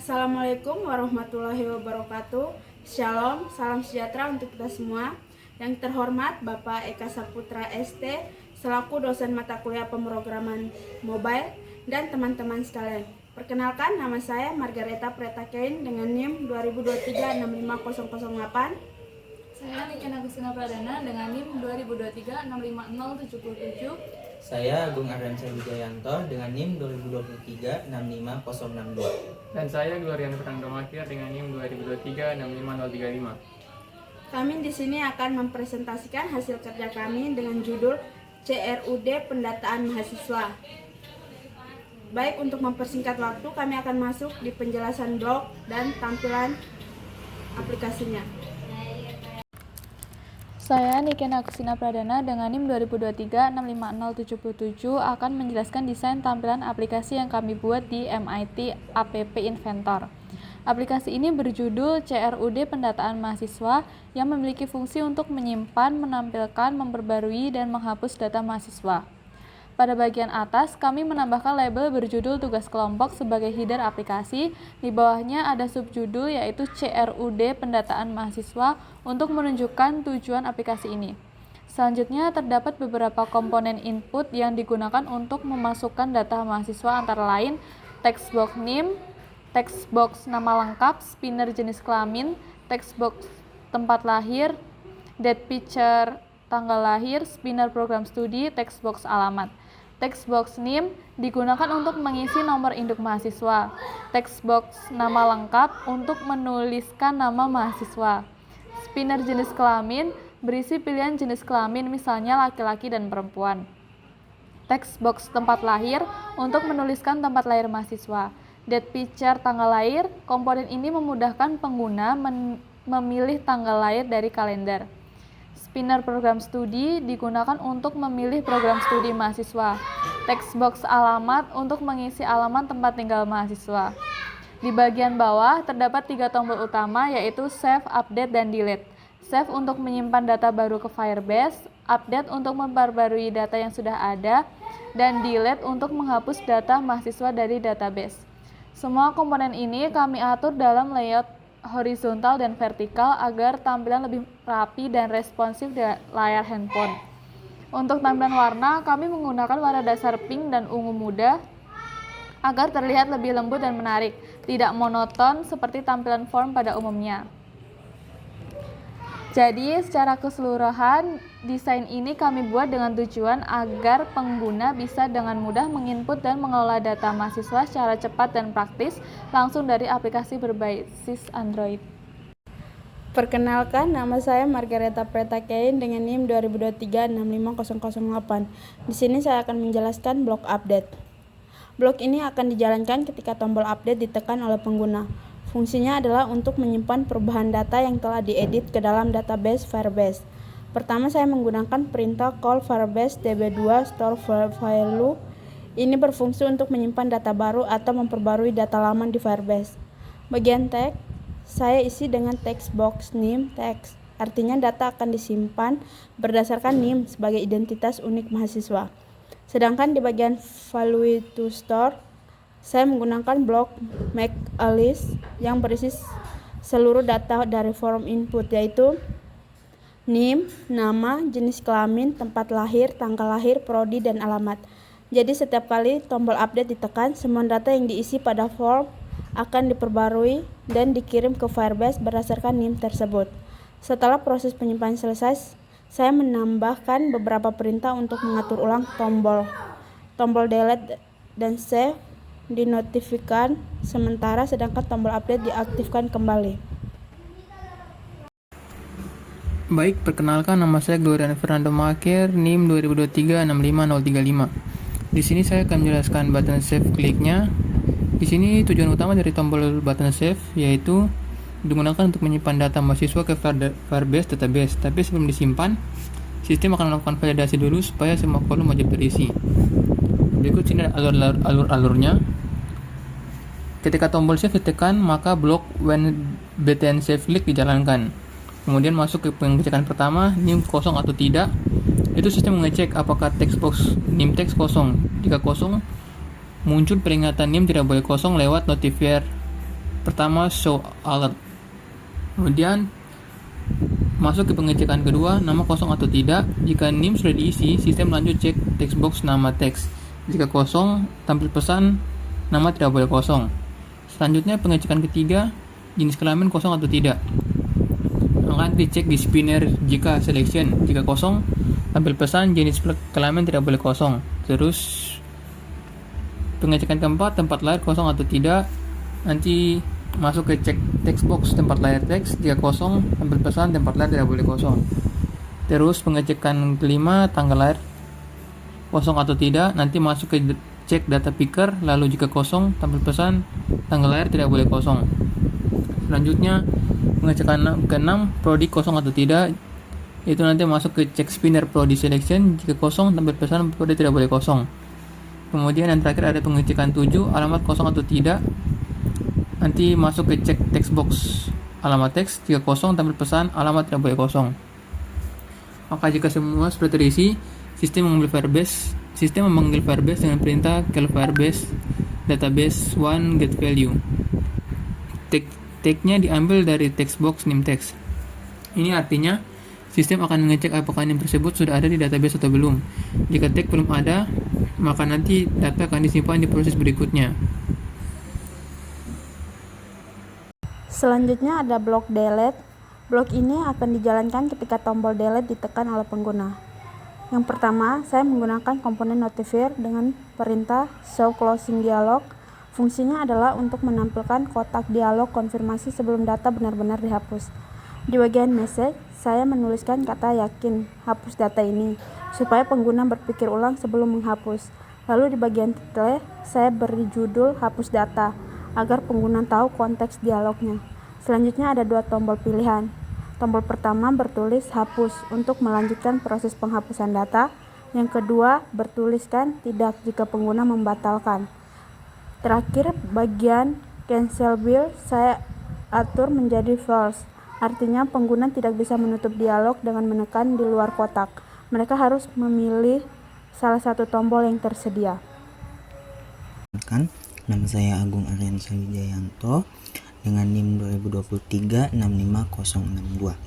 Assalamualaikum warahmatullahi wabarakatuh. Shalom, salam sejahtera untuk kita semua. Yang terhormat Bapak Eka Saputra ST selaku dosen mata kuliah pemrograman mobile dan teman-teman sekalian. Perkenalkan, nama saya Margareta Pretakein dengan NIM 2023-65008. Saya Niken Agustina Pradana dengan NIM 2023-650077. Saya Agung Ardiansyah Wijayanto dengan NIM 2023-65062. Dan saya Glorian Fernando Makir dengan NIM 2023-65035. Kami di sini akan mempresentasikan hasil kerja kami dengan judul CRUD Pendataan Mahasiswa. Baik, untuk mempersingkat waktu, kami akan masuk di penjelasan blog dan tampilan aplikasinya. Saya Niken Agustina Pradana dengan NIM 2023-65077 akan menjelaskan desain tampilan aplikasi yang kami buat di MIT App Inventor. Aplikasi ini berjudul CRUD Pendataan Mahasiswa yang memiliki fungsi untuk menyimpan, menampilkan, memperbarui, dan menghapus data mahasiswa. Pada bagian atas, kami menambahkan label berjudul tugas kelompok sebagai header aplikasi. Di bawahnya ada subjudul yaitu CRUD Pendataan Mahasiswa untuk menunjukkan tujuan aplikasi ini. Selanjutnya, terdapat beberapa komponen input yang digunakan untuk memasukkan data mahasiswa antara lain text box name, text box nama lengkap, spinner jenis kelamin, text box tempat lahir, date picture tanggal lahir, spinner program studi, text box alamat. Text box name digunakan untuk mengisi nomor induk mahasiswa. Text box nama lengkap untuk menuliskan nama mahasiswa. Spinner jenis kelamin berisi pilihan jenis kelamin, misalnya laki-laki dan perempuan. Text box tempat lahir untuk menuliskan tempat lahir mahasiswa. Date picture tanggal lahir, komponen ini memudahkan pengguna memilih tanggal lahir dari kalender. Spinner program studi digunakan untuk memilih program studi mahasiswa. Text box alamat untuk mengisi alamat tempat tinggal mahasiswa. Di bagian bawah terdapat 3 tombol utama yaitu Save, Update, dan Delete. Save untuk menyimpan data baru ke Firebase, Update untuk memperbarui data yang sudah ada, dan Delete untuk menghapus data mahasiswa dari database. Semua komponen ini kami atur dalam layout horizontal dan vertikal agar tampilan lebih rapi dan responsif di layar handphone. Untuk tampilan warna, kami menggunakan warna dasar pink dan ungu muda agar terlihat lebih lembut dan menarik, tidak monoton seperti tampilan form pada umumnya. Jadi, secara keseluruhan, desain ini kami buat dengan tujuan agar pengguna bisa dengan mudah menginput dan mengelola data mahasiswa secara cepat dan praktis langsung dari aplikasi berbasis Android. Perkenalkan, nama saya Margareta Pretakein dengan NIM 2023-65008. Di sini saya akan menjelaskan blok update. Blok ini akan dijalankan ketika tombol update ditekan oleh pengguna. Fungsinya adalah untuk menyimpan perubahan data yang telah diedit ke dalam database Firebase. Pertama, saya menggunakan perintah call Firebase db2 store value. Ini berfungsi untuk menyimpan data baru atau memperbarui data lama di Firebase. Bagian teks, saya isi dengan text box name text. Artinya data akan disimpan berdasarkan NIM sebagai identitas unik mahasiswa. Sedangkan di bagian value to store, saya menggunakan blok make a list yang berisi seluruh data dari form input, yaitu NIM, nama, jenis kelamin, tempat lahir, tanggal lahir, prodi, dan alamat. Jadi setiap kali tombol update ditekan, semua data yang diisi pada form akan diperbarui dan dikirim ke Firebase berdasarkan NIM tersebut. Setelah proses penyimpanan selesai, saya menambahkan beberapa perintah untuk mengatur ulang tombol delete dan save dinotifikasikan sementara, sedangkan tombol update diaktifkan kembali. Baik, perkenalkan, nama saya Glorian Fernando Makir, NIM 2023-65035. Di sini saya akan menjelaskan button save kliknya. Di sini tujuan utama dari tombol button save yaitu digunakan untuk menyimpan data mahasiswa ke Firebase database. Tapi sebelum disimpan, sistem akan melakukan validasi dulu supaya semua kolom wajib terisi. Berikut sini alur-alurnya. Ketika tombol save ditekan, maka blok when button save click dijalankan. Kemudian masuk ke pengecekan pertama, NIM kosong atau tidak. Itu sistem mengecek apakah text box NIM text kosong. Jika kosong, muncul peringatan NIM tidak boleh kosong lewat notifier pertama show alert. Kemudian masuk ke pengecekan kedua, nama kosong atau tidak. Jika NIM sudah diisi, sistem lanjut cek text box nama teks. Jika kosong, tampil pesan nama tidak boleh kosong. Selanjutnya pengecekan ketiga, jenis kelamin kosong atau tidak. Akan dicek di spinner jika selection. Jika kosong, tampil pesan jenis kelamin tidak boleh kosong. Terus pengecekan keempat, tempat lahir kosong atau tidak. Nanti masuk ke cek text box tempat lahir teks. Jika kosong, tampil pesan tempat lahir tidak boleh kosong. Terus pengecekan kelima, tanggal lahir kosong atau tidak. Nanti masuk ke cek data picker. Lalu jika kosong, tampil pesan tanggal lahir tidak boleh kosong. Selanjutnya pengecekan keenam, prodi kosong atau tidak. Itu nanti masuk ke cek spinner prodi selection. Jika kosong, tampil pesan prodi tidak boleh kosong. Kemudian yang terakhir ada pengecekan 7, alamat kosong atau tidak. Nanti masuk ke cek text box alamat teks. Jika kosong, tampil pesan alamat tidak boleh kosong. Maka jika semua sudah terisi, sistem memanggil Firebase dengan perintah call Firebase database one get value. Tag-nya diambil dari text box name text. Ini artinya sistem akan mengecek apakah name tersebut sudah ada di database atau belum. Jika tag belum ada, maka nanti data akan disimpan di proses berikutnya. Selanjutnya ada blok delete. Blok ini akan dijalankan ketika tombol delete ditekan oleh pengguna. Yang pertama, saya menggunakan komponen notifier dengan perintah show closing dialog. Fungsinya adalah untuk menampilkan kotak dialog konfirmasi sebelum data benar-benar dihapus. Di bagian message, saya menuliskan kata yakin hapus data ini, supaya pengguna berpikir ulang sebelum menghapus. Lalu di bagian title, saya beri judul hapus data, agar pengguna tahu konteks dialognya. Selanjutnya ada dua tombol pilihan. Tombol pertama bertulis hapus untuk melanjutkan proses penghapusan data. Yang kedua bertuliskan tidak jika pengguna membatalkan. Terakhir, bagian cancel bill saya atur menjadi false. Artinya pengguna tidak bisa menutup dialog dengan menekan di luar kotak. Mereka harus memilih salah satu tombol yang tersedia. Nama saya Agung Aryansa Wijayanto dengan NIM 2023 65062.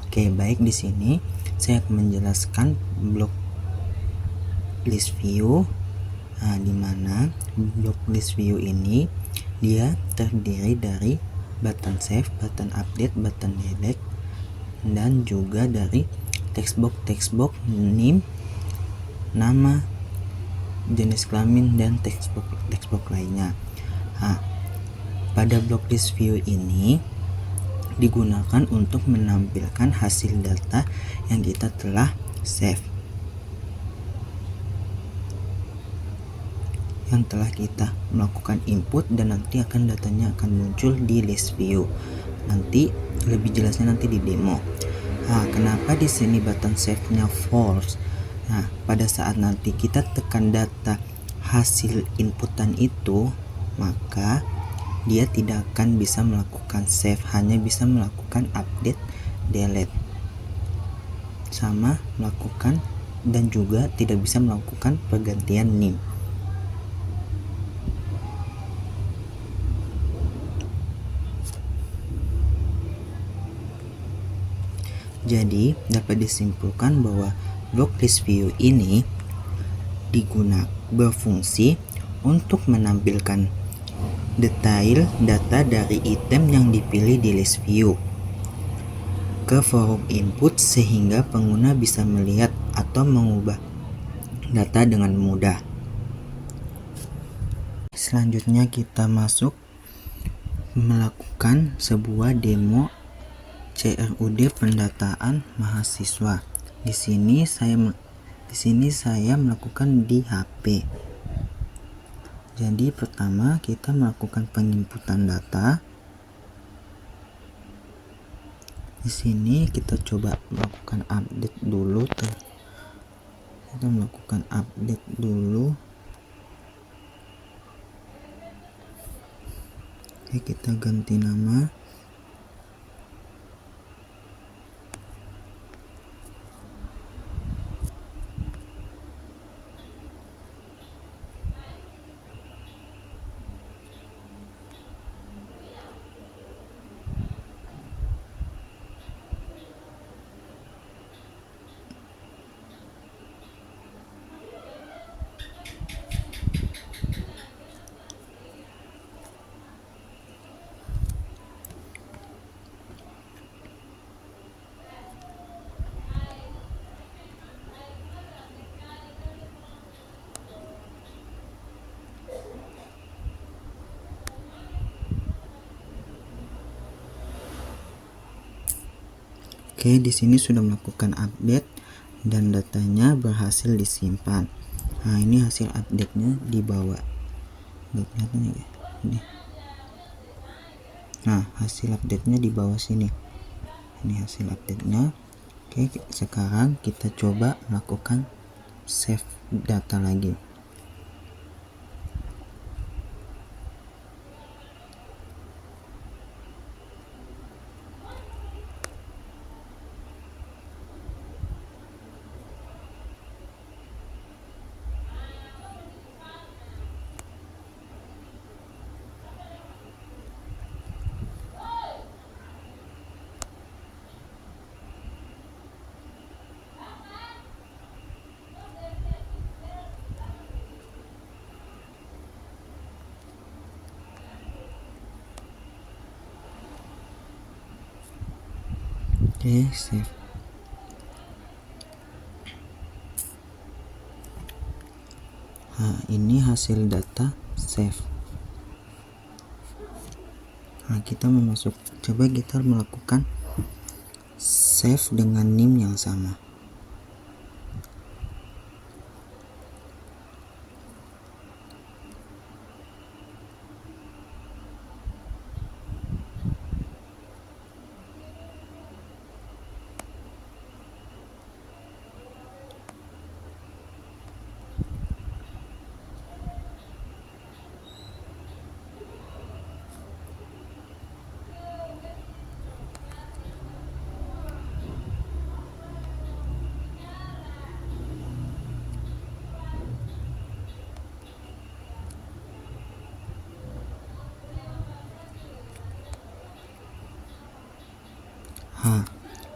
Oke, baik, di sini saya akan menjelaskan blok list view. Di mana blok list view ini dia terdiri dari button save, button update, button delete, dan juga dari text box name, nama, jenis kelamin, dan text box lainnya. Pada blok list view ini digunakan untuk menampilkan hasil data yang kita telah save, yang telah kita melakukan input, dan nanti akan datanya akan muncul di list view. Nanti lebih jelasnya nanti di demo. Kenapa di sini button save-nya false? Pada saat nanti kita tekan data hasil inputan itu, maka dia tidak akan bisa melakukan save, hanya bisa melakukan update, delete, sama melakukan, dan juga tidak bisa melakukan pergantian name. Jadi dapat disimpulkan bahwa blok list view ini berfungsi untuk menampilkan detail data dari item yang dipilih di list view ke forum input, sehingga pengguna bisa melihat atau mengubah data dengan mudah. Selanjutnya kita masuk melakukan sebuah demo CRUD pendataan mahasiswa. Di sini saya melakukan di HP. Jadi pertama kita melakukan penginputan data. Di sini kita coba melakukan update dulu. Kita melakukan update dulu. Oke, kita ganti nama. Oke, di sini sudah melakukan update dan datanya berhasil disimpan. Nah, ini hasil update-nya di bawah. Nggak kelihatan ya? Ini. Nah, hasil update-nya di bawah sini. Ini hasil update-nya. Oke, sekarang kita coba melakukan save data lagi. Oke, save. Nah, ini hasil data save. Nah, kita coba kita melakukan save dengan NIM yang sama.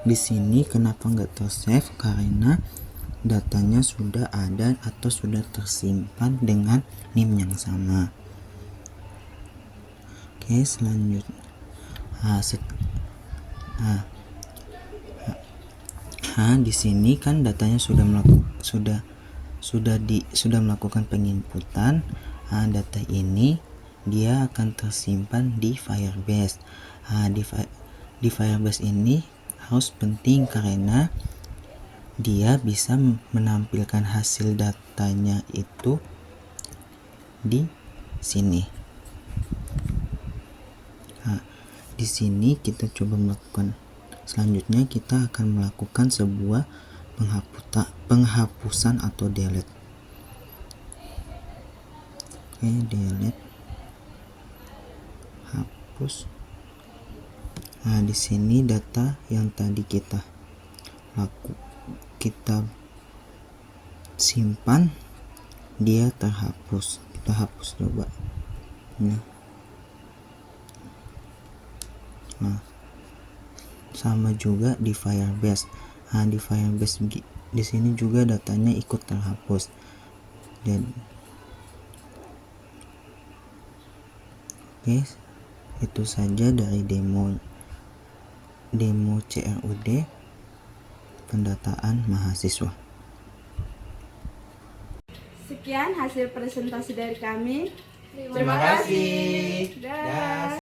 Di sini kenapa nggak tersave? Karena datanya sudah ada atau sudah tersimpan dengan NIM yang sama. Oke, selanjutnya. Di sini kan datanya sudah melakukan penginputan. Data ini dia akan tersimpan di Firebase. Di Firebase ini harus penting karena dia bisa menampilkan hasil datanya itu di sini. Di sini kita coba melakukan, selanjutnya kita akan melakukan sebuah penghapusan atau delete. Oke, delete, hapus. Nah, di sini data yang tadi kita simpan dia terhapus. Kita hapus coba. Nah, sama juga di Firebase. Di Firebase di sini juga datanya ikut terhapus. Dan oke, itu saja dari demo CRUD pendataan mahasiswa. Sekian hasil presentasi dari kami. Terima kasih. Dah.